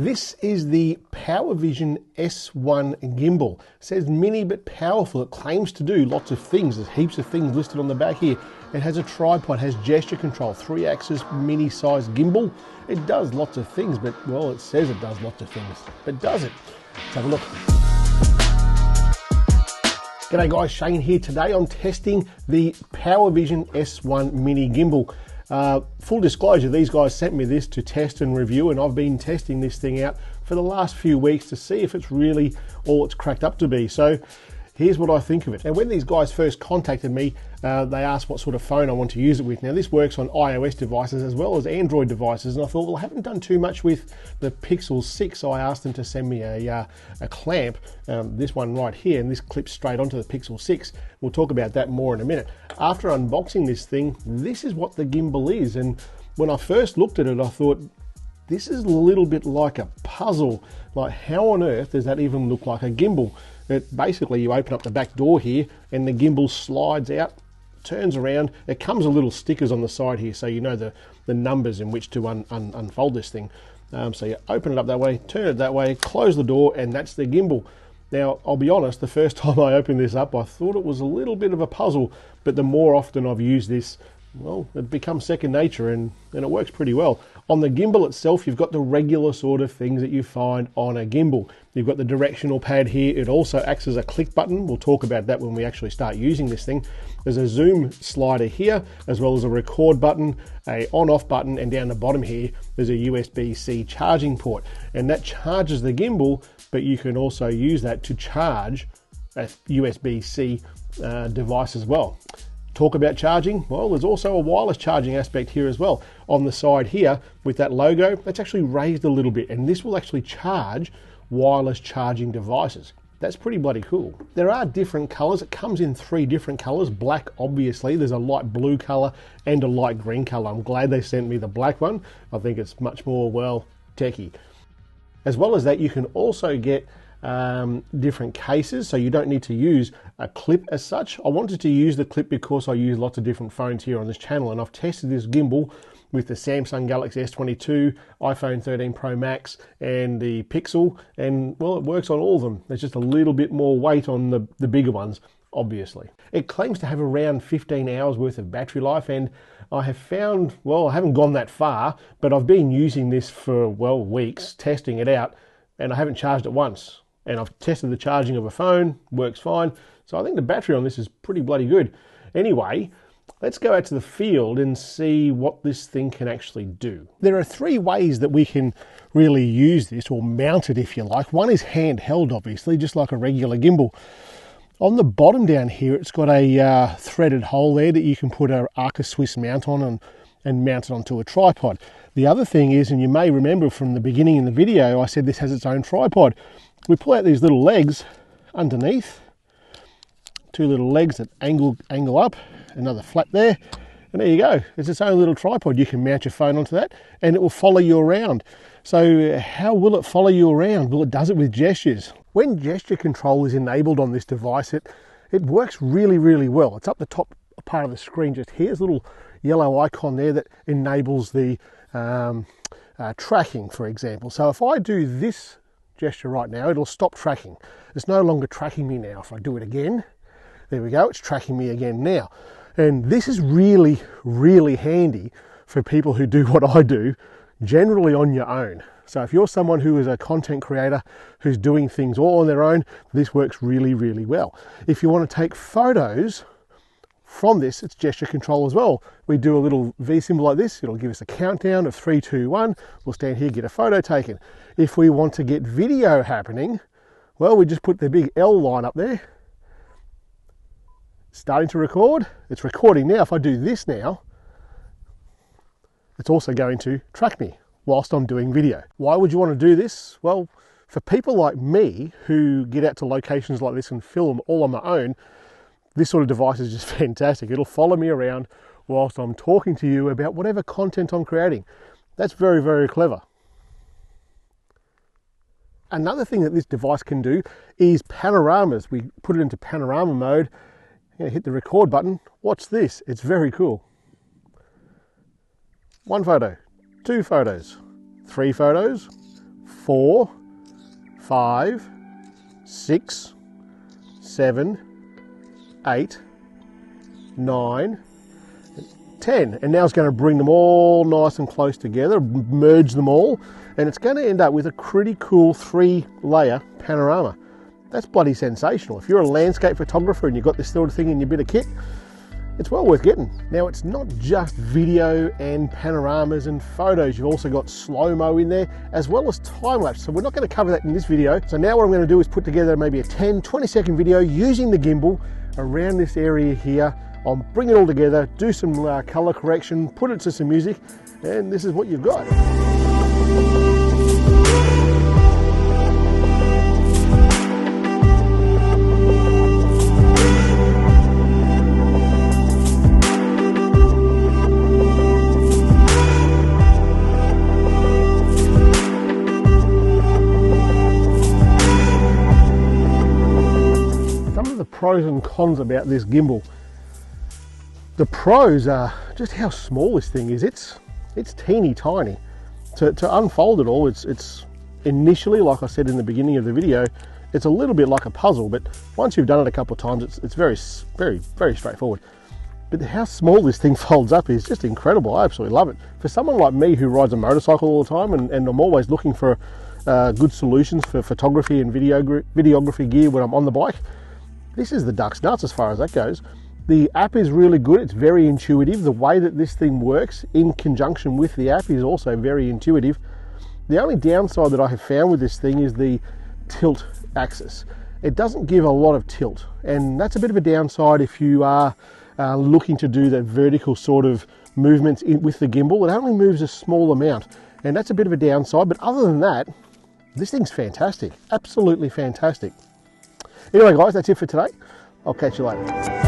This is the PowerVision S1 Gimbal. It says mini but powerful. It claims to do lots of things. There's heaps of things listed on the back here. It has a tripod, has gesture control, 3-axis mini-sized gimbal. It does lots of things, but well, it says it does lots of things. But does it? Let's have a look. G'day guys, Shane here. Today I'm testing the PowerVision S1 Mini Gimbal. Full disclosure, these guys sent me this to test and review, and I've been testing this thing out for the last few weeks to see if it's really all it's cracked up to be. So here's what I think of it. And when these guys first contacted me, they asked what sort of phone I want to use it with. Now this works on iOS devices as well as Android devices, and I thought, well, I haven't done too much with the Pixel 6, so I asked them to send me a clamp, this one right here, and this clips straight onto the Pixel 6. We'll talk about that more in a minute. After unboxing this thing, this is what the gimbal is, and when I first looked at it, I thought, this is a little bit like a puzzle. Like, how on earth does that even look like a gimbal? It basically, you open up the back door here and the gimbal slides out, turns around. It comes with little stickers on the side here, so you know the numbers in which to unfold this thing. So you open it up that way, turn it that way, close the door, and that's the gimbal. Now, I'll be honest, the first time I opened this up, I thought it was a little bit of a puzzle, but the more often I've used this, well, it becomes second nature, and it works pretty well. On the gimbal itself, you've got the regular sort of things that you find on a gimbal. You've got the directional pad here. It also acts as a click button. We'll talk about that when we actually start using this thing. There's a zoom slider here, as well as a record button, a on-off button, and down the bottom here, there's a USB-C charging port. And that charges the gimbal, but you can also use that to charge a USB-C device as well. Talk about charging, well, there's also a wireless charging aspect here as well. On the side here with that logo, that's actually raised a little bit, and this will actually charge wireless charging devices. That's pretty bloody cool. There are different colors. It comes in 3 different colors. Black, obviously. There's a light blue color and a light green color. I'm glad they sent me the black one. I think it's much more, well, techie. As well as that, you can also get different cases, so you don't need to use a clip as such. I wanted to use the clip because I use lots of different phones here on this channel, and I've tested this gimbal with the Samsung Galaxy S22, iPhone 13 Pro Max, and the Pixel, and well, it works on all of them. There's just a little bit more weight on the bigger ones, obviously. It claims to have around 15 hours worth of battery life, and I have found, well, I haven't gone that far, but I've been using this for, well, weeks, testing it out, and I haven't charged it once. And I've tested the charging of a phone, works fine. So I think the battery on this is pretty bloody good. Anyway, let's go out to the field and see what this thing can actually do. There are 3 ways that we can really use this, or mount it if you like. One is handheld, obviously, just like a regular gimbal. On the bottom down here, it's got a threaded hole there that you can put an Arca Swiss mount on and mount it onto a tripod. The other thing is, and you may remember from the beginning in the video, I said this has its own tripod. We pull out these little legs underneath, 2 little legs that angle up, another flap there, and there you go. It's its own little tripod. You can mount your phone onto that, and it will follow you around. So how will it follow you around? Well, it does it with gestures. When gesture control is enabled on this device, it works really, really well. It's up the top part of the screen just here. There's a little yellow icon there that enables the tracking, for example. So if I do this gesture right now, it'll stop tracking. It's no longer tracking me now. If I do it again, there we go, it's tracking me again now. And this is really, really handy for people who do what I do, generally on your own. So if you're someone who is a content creator who's doing things all on their own, this works really, really well. If you want to take photos from this, it's gesture control as well. We do a little V symbol like this. It'll give us a countdown of 3, 2, 1. We'll stand here, get a photo taken. If we want to get video happening, well, we just put the big L line up there. Starting to record. It's recording now. If I do this now, it's also going to track me whilst I'm doing video. Why would you want to do this? Well, for people like me who get out to locations like this and film all on my own, this sort of device is just fantastic. It'll follow me around whilst I'm talking to you about whatever content I'm creating. That's very, very clever. Another thing that this device can do is panoramas. We put it into panorama mode, hit the record button. Watch this, it's very cool. 1 photo, 2 photos, 3 photos, 4, 5, 6, 7, 8, 9, 10. And now it's going to bring them all nice and close together, merge them all, and it's going to end up with a pretty cool 3-layer panorama. That's bloody sensational. If you're a landscape photographer and you've got this sort of thing in your bit of kit, it's well worth getting. Now, it's not just video and panoramas and photos. You've also got slow-mo in there, as well as time-lapse. So we're not going to cover that in this video. So now what I'm going to do is put together maybe a 10, 20-second video using the gimbal around this area here. I'll bring it all together, do some color correction, put it to some music, and this is what you've got. Pros and cons about this gimbal. The pros are just how small this thing is. It's teeny tiny. To unfold it all, it's initially, like I said in the beginning of the video, it's a little bit like a puzzle, but once you've done it a couple of times, it's very straightforward. But how small this thing folds up is just incredible. I absolutely love it. For someone like me who rides a motorcycle all the time, and I'm always looking for good solutions for photography and videography gear when I'm on the bike, this is the duck's nuts as far as that goes. The app is really good. It's very intuitive. The way that this thing works in conjunction with the app is also very intuitive. The only downside that I have found with this thing is the tilt axis. It doesn't give a lot of tilt, and that's a bit of a downside if you are looking to do that vertical sort of movements with the gimbal. It only moves a small amount, and that's a bit of a downside. But other than that, this thing's fantastic. Absolutely fantastic. Anyway guys, that's it for today. I'll catch you later.